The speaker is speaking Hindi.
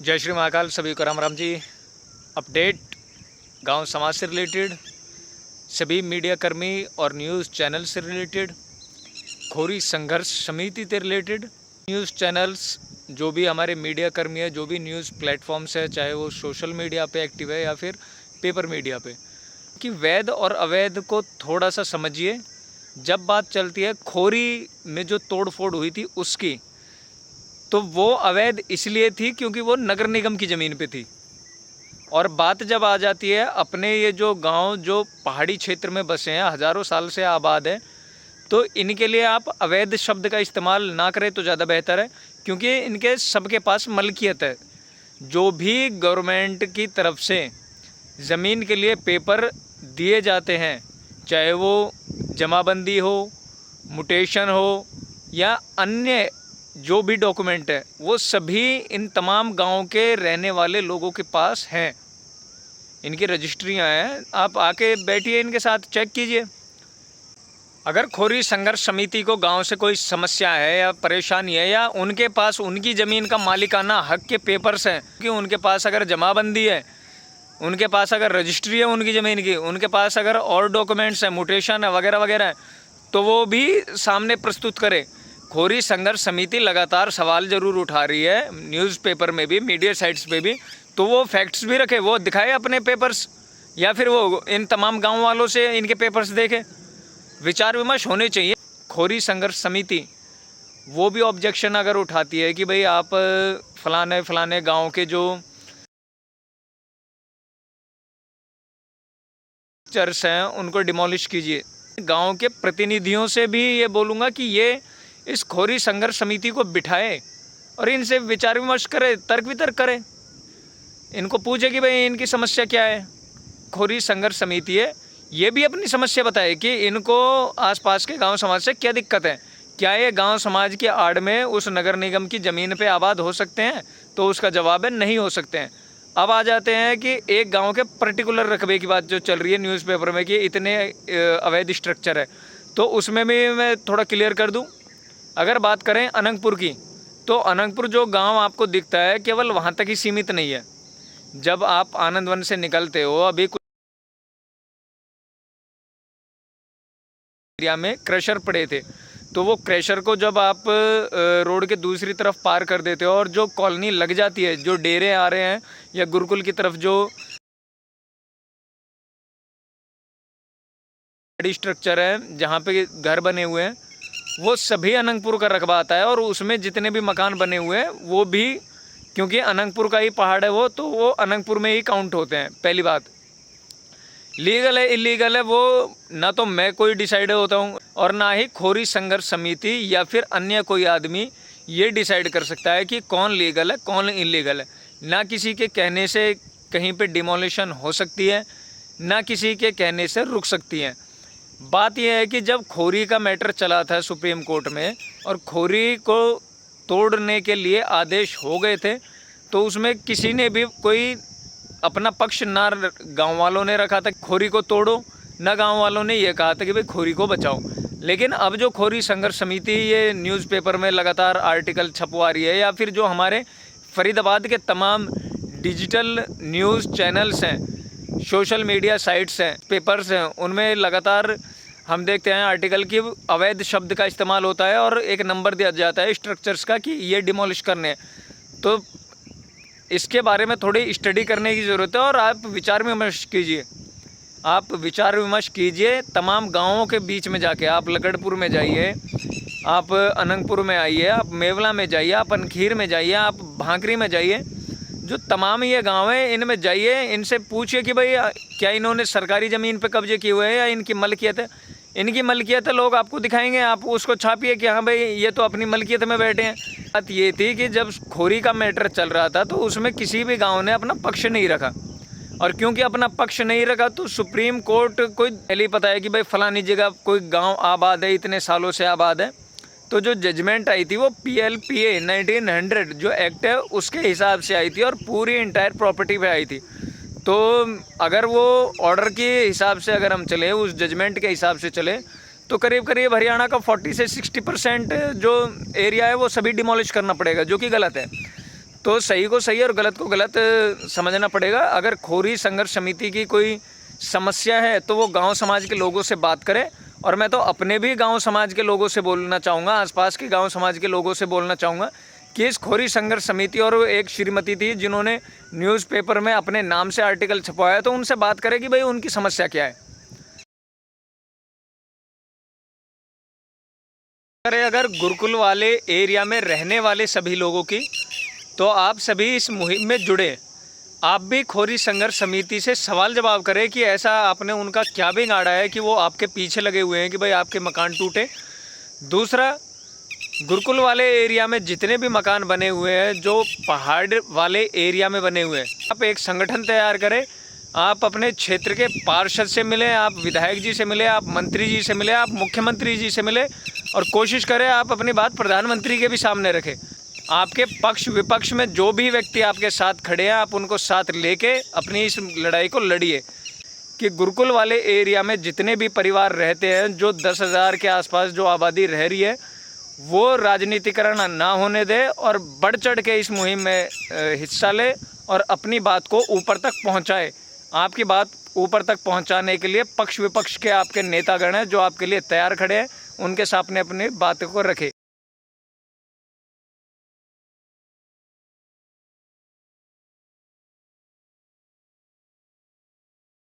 जय श्री महाकाल। सभी को राम राम जी। अपडेट गांव समाज से रिलेटेड, सभी मीडिया कर्मी और न्यूज़ चैनल से रिलेटेड, खोरी संघर्ष समिति से रिलेटेड न्यूज़ चैनल्स, जो भी हमारे मीडिया कर्मी है, जो भी न्यूज़ प्लेटफॉर्म्स है, चाहे वो सोशल मीडिया पे एक्टिव है या फिर पेपर मीडिया पे, कि वैध और अवैध को थोड़ा सा समझिए। जब बात चलती है खोरी में जो तोड़ फोड़ हुई थी उसकी, तो वो अवैध इसलिए थी क्योंकि वो नगर निगम की ज़मीन पे थी। और बात जब आ जाती है अपने ये जो गांव जो पहाड़ी क्षेत्र में बसे हैं, हज़ारों साल से आबाद है, तो इनके लिए आप अवैध शब्द का इस्तेमाल ना करें तो ज़्यादा बेहतर है, क्योंकि इनके सबके पास मलकियत है। जो भी गवर्नमेंट की तरफ से ज़मीन के लिए पेपर दिए जाते हैं, चाहे वो जमाबंदी हो, मुटेशन हो या अन्य जो भी डॉक्यूमेंट है, वो सभी इन तमाम गांव के रहने वाले लोगों के पास हैं। इनकी रजिस्ट्रियां हैं, आप आके बैठिए इनके साथ, चेक कीजिए। अगर खोरी संघर्ष समिति को गांव से कोई समस्या है या परेशानी है, या उनके पास उनकी ज़मीन का मालिकाना हक के पेपर्स हैं, कि उनके पास अगर जमाबंदी है, उनके पास अगर रजिस्ट्री है उनकी ज़मीन की, उनके पास अगर और डॉक्यूमेंट्स हैं, मुटेशन है वगैरह वगैरह, तो वो भी सामने प्रस्तुत करे। खोरी संघर्ष समिति लगातार सवाल ज़रूर उठा रही है, न्यूज़पेपर में भी, मीडिया साइट्स पे भी, तो वो फैक्ट्स भी रखे, वो दिखाए अपने पेपर्स, या फिर वो इन तमाम गांव वालों से इनके पेपर्स देखे। विचार विमर्श होने चाहिए। खोरी संघर्ष समिति वो भी ऑब्जेक्शन अगर उठाती है कि भाई आप फलाने फलाने गाँव के जो चर्च हैं उनको डिमोलिश कीजिए। गांव के प्रतिनिधियों से भी ये बोलूँगा कि ये इस खोरी संघर्ष समिति को बिठाए और इनसे विचार विमर्श करे, तर्क वितर्क करे, इनको पूछे कि भाई इनकी समस्या क्या है। खोरी संघर्ष समिति है, ये भी अपनी समस्या बताए कि इनको आसपास के गांव समाज से क्या दिक्कत है, क्या ये गांव समाज की आड़ में उस नगर निगम की ज़मीन पे आबाद हो सकते हैं, तो उसका जवाब है नहीं हो सकते हैं। अब आ जाते हैं कि एक गांव के पर्टिकुलर रकबे की बात जो चल रही है न्यूज़पेपर में कि इतने अवैध स्ट्रक्चर है, तो उसमें भी मैं थोड़ा क्लियर कर दूं। अगर बात करें अनंगपुर की, तो अनंगपुर जो गांव आपको दिखता है केवल वहां तक ही सीमित नहीं है। जब आप आनंदवन से निकलते हो, अभी कुछ एरिया में क्रशर पड़े थे, तो वो क्रशर को जब आप रोड के दूसरी तरफ पार कर देते हो और जो कॉलोनी लग जाती है, जो डेरे आ रहे हैं या गुरुकुल की तरफ जो स्ट्रक्चर है जहाँ पे घर बने हुए हैं, वो सभी अनंगपुर का रकबा आता है। और उसमें जितने भी मकान बने हुए हैं वो भी, क्योंकि अनंगपुर का ही पहाड़ है वो, तो वो अनंगपुर में ही काउंट होते हैं। पहली बात, लीगल है इलीगल है वो ना तो मैं कोई डिसाइड होता हूँ और ना ही खोरी संघर्ष समिति या फिर अन्य कोई आदमी ये डिसाइड कर सकता है कि कौन लीगल है कौन इलीगल है। ना किसी के कहने से कहीं पे डिमोलिशन हो सकती है, ना किसी के कहने से रुक सकती है। बात यह है कि जब खोरी का मैटर चला था सुप्रीम कोर्ट में और खोरी को तोड़ने के लिए आदेश हो गए थे, तो उसमें किसी ने भी कोई अपना पक्ष ना गांव वालों ने रखा था खोरी को तोड़ो, ना गांव वालों ने ये कहा था कि भाई खोरी को बचाओ। लेकिन अब जो खोरी संघर्ष समिति ये न्यूज़पेपर में लगातार आर्टिकल छपवा रही है, या फिर जो हमारे फरीदाबाद के तमाम डिजिटल न्यूज़ चैनल्स हैं, सोशल मीडिया साइट्स हैं, पेपर्स हैं, उनमें लगातार हम देखते हैं आर्टिकल की अवैध शब्द का इस्तेमाल होता है और एक नंबर दिया जाता है स्ट्रक्चर्स का कि ये डिमोलिश करने हैं। तो इसके बारे में थोड़ी स्टडी करने की ज़रूरत है और आप विचार विमर्श कीजिए। आप विचार विमर्श कीजिए तमाम गाँवों के बीच में जाके। आप लगड़पुर में जाइए, आप अनंगपुर में आइए, आप मेवला में जाइए, आप अनखीर में जाइए, आप भांकरी में जाइए, जो तमाम ये गांव हैं इनमें जाइए, इनसे पूछिए कि भाई क्या इन्होंने सरकारी ज़मीन पे कब्जे किए हुए हैं या इनकी मलकियत है। इनकी मलकियत है, लोग आपको दिखाएंगे, आप उसको छापिए कि हाँ भाई ये तो अपनी मलकियत में बैठे हैं। बात ये थी कि जब खोरी का मैटर चल रहा था तो उसमें किसी भी गाँव ने अपना पक्ष नहीं रखा, और क्योंकि अपना पक्ष नहीं रखा तो सुप्रीम कोर्ट को पहले ही पता है कि भाई फलानी जगह कोई गाँव आबाद है, इतने सालों से आबाद है, तो जो जजमेंट आई थी वो PLPA 1900 जो एक्ट है उसके हिसाब से आई थी और पूरी इंटायर प्रॉपर्टी पे आई थी। तो अगर वो ऑर्डर के हिसाब से अगर हम चले, उस जजमेंट के हिसाब से चले, तो करीब करीब हरियाणा का 40 से 60% जो एरिया है वो सभी डिमोलिश करना पड़ेगा, जो कि गलत है। तो सही को सही और गलत को गलत समझना पड़ेगा। अगर खोरी संघर्ष समिति की कोई समस्या है तो वो गांव समाज के लोगों से बात करें। और मैं तो अपने भी गांव समाज के लोगों से बोलना चाहूँगा, आसपास के गांव समाज के लोगों से बोलना चाहूँगा कि इस खोरी संघर्ष समिति, और एक श्रीमती थी जिन्होंने न्यूज़पेपर में अपने नाम से आर्टिकल छपवाया, तो उनसे बात करें कि भाई उनकी समस्या क्या है। अगर गुरुकुल वाले एरिया में रहने वाले सभी लोगों की, तो आप सभी इस मुहिम में जुड़े। आप भी खोरी संघर्ष समिति से सवाल जवाब करें कि ऐसा आपने उनका क्या बिगाड़ा है कि वो आपके पीछे लगे हुए हैं कि भाई आपके मकान टूटे। दूसरा, गुरुकुल वाले एरिया में जितने भी मकान बने हुए हैं जो पहाड़ वाले एरिया में बने हुए हैं, आप एक संगठन तैयार करें। आप अपने क्षेत्र के पार्षद से मिलें, आप विधायक जी से मिलें, आप मंत्री जी से मिलें, आप मुख्यमंत्री जी से मिलें, और कोशिश करें आप अपनी बात प्रधानमंत्री के भी सामने रखें। आपके पक्ष विपक्ष में जो भी व्यक्ति आपके साथ खड़े हैं, आप उनको साथ लेके अपनी इस लड़ाई को लड़िए कि गुरुकुल वाले एरिया में जितने भी परिवार रहते हैं, जो 10,000 के आसपास जो आबादी रह रही है, वो राजनीतिकरण ना होने दे और बढ़ चढ़ के इस मुहिम में हिस्सा ले और अपनी बात को ऊपर तक पहुंचाए। आपकी बात ऊपर तक पहुंचाने के लिए पक्ष विपक्ष के आपके नेतागण हैं जो आपके लिए तैयार खड़े हैं, उनके सामने अपनी बातों को रखें।